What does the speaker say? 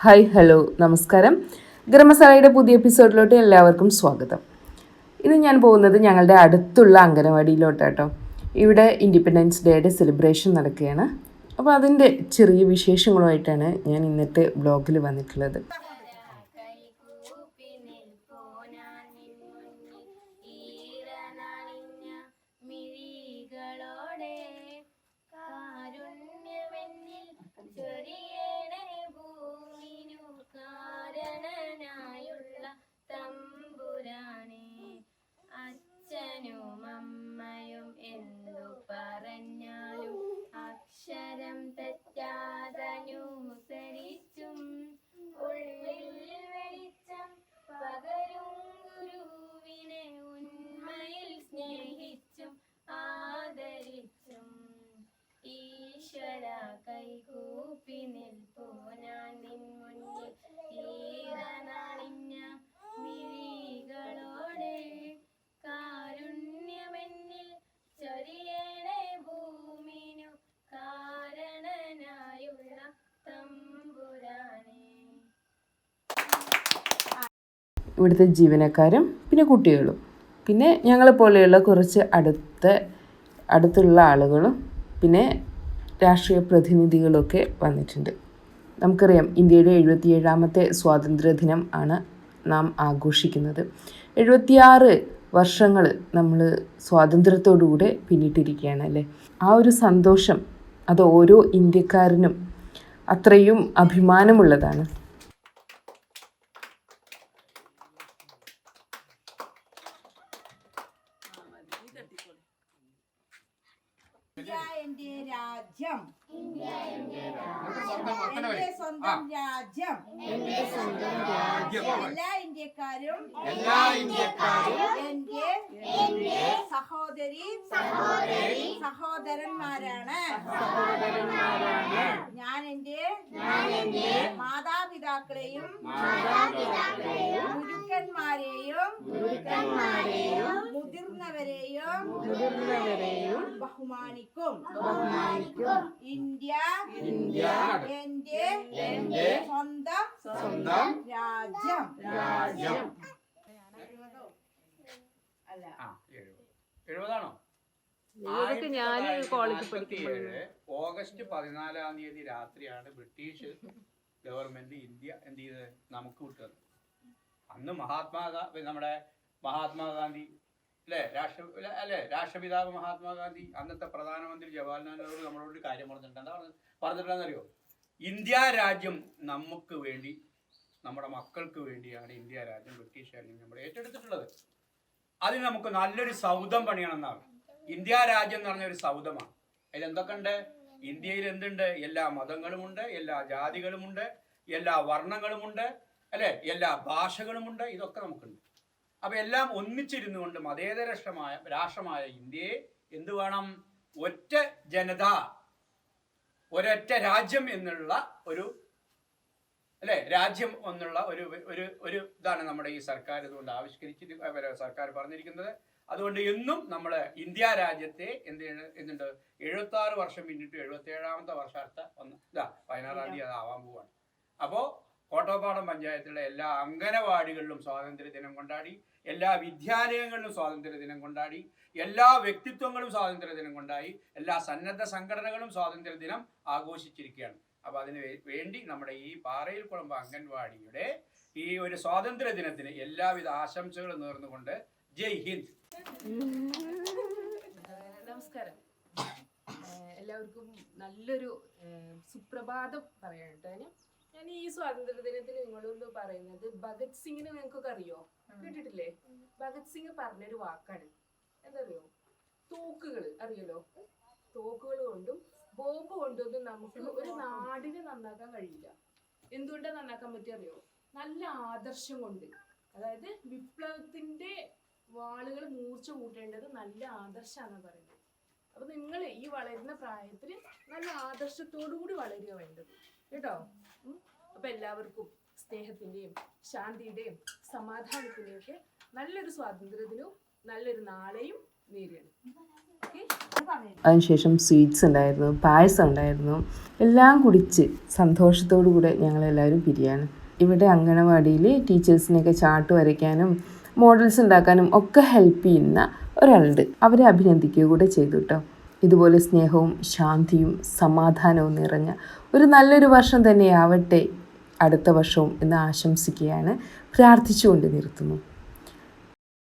Hi hello നമസ്കാരം. ഗരം മസാലയുടെ പുതിയ എപ്പിസോഡിലോട്ട് എല്ലാവർക്കും സ്വാഗതം. ഇന്ന് ഞാൻ പോകുന്നത് ഞങ്ങളുടെ അടുത്തുള്ള അംഗനവാടിയിലോട്ടാട്ടോ. ഇവിടെ ഇൻഡിപെൻഡൻസ് ഡേയുടെ സെലിബ്രേഷൻ നടക്കുകയാണ്. അപ്പോൾ അതിൻ്റെ ചെറിയ വിശേഷങ്ങളുമായിട്ടാണ് ഞാൻ ഇന്നത്തെ വ്ളോഗിൽ വന്നിട്ടുള്ളത്. അച്ഛനും അമ്മയും എന്തു പറഞ്ഞാലും അക്ഷരം തെറ്റാതനുസരിച്ചും ഉള്ളിൽ വെളിച്ചം പകരും ഗുരുവിനെ ഉന്മയിൽ സ്നേഹിച്ചും ആദരിച്ചും ഈശ്വര കൈകൂപ്പി നിൽപ്പൂ ഞാൻ നിൻ മുന്നിൽ ഈറനണിഞ്ഞ മിഴികളോടെ കാരുണ്യമെന്നിൽ ചൊരിയണേ ഭൂമിനു കാരണനായുള്ള തമ്പുരാനേ. ഇവിടുത്തെ ജീവനക്കാരും പിന്നെ കുട്ടികളും പിന്നെ ഞങ്ങളെപ്പോലെയുള്ള കുറച്ച് അടുത്തുള്ള ആളുകളും പിന്നെ രാഷ്ട്രീയ പ്രതിനിധികളൊക്കെ വന്നിട്ടുണ്ട്. നമുക്കറിയാം ഇന്ത്യയുടെ 77ാമത്തെ സ്വാതന്ത്ര്യദിനം ആണ് നാം ആഘോഷിക്കുന്നത്. 76 വർഷങ്ങൾ നമ്മൾ സ്വാതന്ത്ര്യത്തോടുകൂടെ പിന്നിട്ടിരിക്കുകയാണ് അല്ലേ. ആ ഒരു സന്തോഷം അത് ഓരോ ഇന്ത്യക്കാരനും അത്രയും അഭിമാനമുള്ളതാണ്. എന്റെ രാജ്യം, എന്റെ സ്വന്തം രാജ്യം, എല്ലാ ഇന്ത്യക്കാരും എന്റെ സഹോദരി സഹോദരന്മാരാണ്. ഞാൻ എന്റെ മാതാപിതാക്കളെയും ഗുരുക്കന്മാരെയും മുതിർന്നവരെയും ബഹുമാനിക്കും. ഇന്ത്യ എന്റെ സ്വന്തം രാജ്യം. അല്ല 70ആണോ? ഓഗസ്റ്റ് 14 രാത്രിയാണ് ബ്രിട്ടീഷ് ഗവൺമെന്റ് ഇന്ത്യ എന്ത് ചെയ്തത് നമുക്ക് വിട്ടത്. അന്ന് നമ്മുടെ മഹാത്മാഗാന്ധി രാഷ്ട്രപിതാവ് മഹാത്മാഗാന്ധി അന്നത്തെ പ്രധാനമന്ത്രി ജവഹർലാൽ നെഹ്റു നമ്മളോട് കാര്യം പറഞ്ഞിട്ടുണ്ട്. എന്താ പറഞ്ഞിട്ടുണ്ടെന്നറിയോ? ഇന്ത്യ രാജ്യം നമുക്ക് വേണ്ടി, നമ്മുടെ മക്കൾക്ക് വേണ്ടിയാണ് ഇന്ത്യ രാജ്യം ബ്രിട്ടീഷുകാരിൽ നമ്മൾ ഏറ്റെടുത്തിട്ടുള്ളത്. അതിന് നമുക്ക് നല്ലൊരു സൗധം പണിയണം എന്നാണ്. ഇന്ത്യ രാജ്യം എന്ന് പറഞ്ഞ ഒരു സൗധമാണ്. അതിൽ എന്തൊക്കെ ഉണ്ട്? ഇന്ത്യയിൽ എന്തുണ്ട്? എല്ലാ മതങ്ങളുമുണ്ട്, എല്ലാ ജാതികളുമുണ്ട്, എല്ലാ വർണ്ണങ്ങളുമുണ്ട്, അല്ലെ, എല്ലാ ഭാഷകളുമുണ്ട്. ഇതൊക്കെ നമുക്കുണ്ട്. അപ്പൊ എല്ലാം ഒന്നിച്ചിരുന്നു കൊണ്ട് മതേതര രാഷ്ട്രമായ ഇന്ത്യയെ എന്ത് വേണം? ഒറ്റ ജനത, ഒരൊറ്റ രാജ്യം എന്നുള്ള ഒരു രാജ്യം എന്നുള്ള ഒരു ഇതാണ് നമ്മുടെ ഈ സർക്കാർ ഇതുകൊണ്ട് സർക്കാർ പറഞ്ഞിരിക്കുന്നത്. അതുകൊണ്ട് എന്നും നമ്മള് ഇന്ത്യ രാജ്യത്തെ എന്തുണ്ട് 76 വർഷം പിന്നിട്ട് 77ാമത്തെ വർഷാർത്ഥ 16-ാം തീയതി അത് ആവാൻ പോവാണ്. അപ്പോ കോട്ടോപ്പാടം പഞ്ചായത്തിലെ എല്ലാ അംഗനവാടികളിലും സ്വാതന്ത്ര്യ ദിനം കൊണ്ടാടി, എല്ലാ വിദ്യാലയങ്ങളിലും സ്വാതന്ത്ര്യ ദിനം കൊണ്ടാടി, എല്ലാ വ്യക്തിത്വങ്ങളും സ്വാതന്ത്ര്യ ദിനം കൊണ്ടാടി, എല്ലാ സന്നദ്ധ സംഘടനകളും സ്വാതന്ത്ര്യ ദിനം ആഘോഷിച്ചിരിക്കുകയാണ്. അപ്പൊ അതിന് വേണ്ടി നമ്മുടെ ഈ പാറയിൽ കുളമ്പ് അംഗൻവാടിയുടെ ഈ ഒരു സ്വാതന്ത്ര്യ ദിനത്തിന് എല്ലാവിധ ആശംസകളും നേർന്നുകൊണ്ട് ജയ് ഹിന്ദ്. നമസ്കാരം. എല്ലാവർക്കും നല്ലൊരു സുപ്രഭാതം പറയാനായിട്ട് ഞാൻ ഈ സ്വാതന്ത്ര്യ ദിനത്തിൽ നിങ്ങളോട് പറയുന്നത് ഭഗത് സിംഗിനെ നിങ്ങൾക്കൊക്കെ അറിയോ? കേട്ടിട്ടില്ലേ? ഭഗത് സിംഗ് പറഞ്ഞൊരു വാക്കാണ്. എന്തറിയോ? തോക്കുകൾ അറിയല്ലോ. തോക്കുകൾ കൊണ്ടും ബോംബ് കൊണ്ടൊന്നും നമുക്ക് ഒരു നാടിനെ നന്നാക്കാൻ കഴിയില്ല. എന്തുകൊണ്ടാണ് നന്നാക്കാൻ പറ്റിയ അറിയോ? നല്ല ആദർശം കൊണ്ട്. അതായത് വിപ്ലവത്തിന്റെ വാളുകൾ മൂർച്ച കൂട്ടേണ്ടത് നല്ല ആദർശമാണ് പറയുന്നത്. അപ്പൊ നിങ്ങൾ ഈ വളരുന്ന പ്രായത്തിൽ നല്ല ആദർശത്തോടു കൂടി വളരുക വേണ്ടത് കേട്ടോ. അപ്പൊ എല്ലാവർക്കും സ്നേഹത്തിന്റെയും ശാന്തിയുടെയും സമാധാനത്തിന്റെയും ഒക്കെ നല്ലൊരു സ്വാതന്ത്ര്യ ദിനവും നല്ലൊരു നാളെയും നേരിടണം. ഓക്കെ. അതിനുശേഷം സ്വീറ്റ്സ് ഉണ്ടായിരുന്നു, പായസം ഉണ്ടായിരുന്നു. എല്ലാം കുടിച്ച് സന്തോഷത്തോടു കൂടെ ഞങ്ങളെല്ലാവരും പിരിയാണ്. ഇവിടെ അങ്കണവാടിയിൽ ടീച്ചേഴ്സിനെയൊക്കെ ചാർട്ട് വരയ്ക്കാനും മോഡൽസ് ഉണ്ടാക്കാനും ഒക്കെ ഹെൽപ്പ് ചെയ്യുന്ന ഒരാളുണ്ട്. അവരെ അഭിനന്ദിക്കുക കൂടെ ചെയ്തു കേട്ടോ. ഇതുപോലെ സ്നേഹവും ശാന്തിയും സമാധാനവും നിറഞ്ഞ ഒരു നല്ലൊരു വർഷം തന്നെയാവട്ടെ അടുത്ത വർഷവും എന്ന് ആശംസിക്കുകയാണ്, പ്രാർത്ഥിച്ചുകൊണ്ട് നിർത്തുന്നു.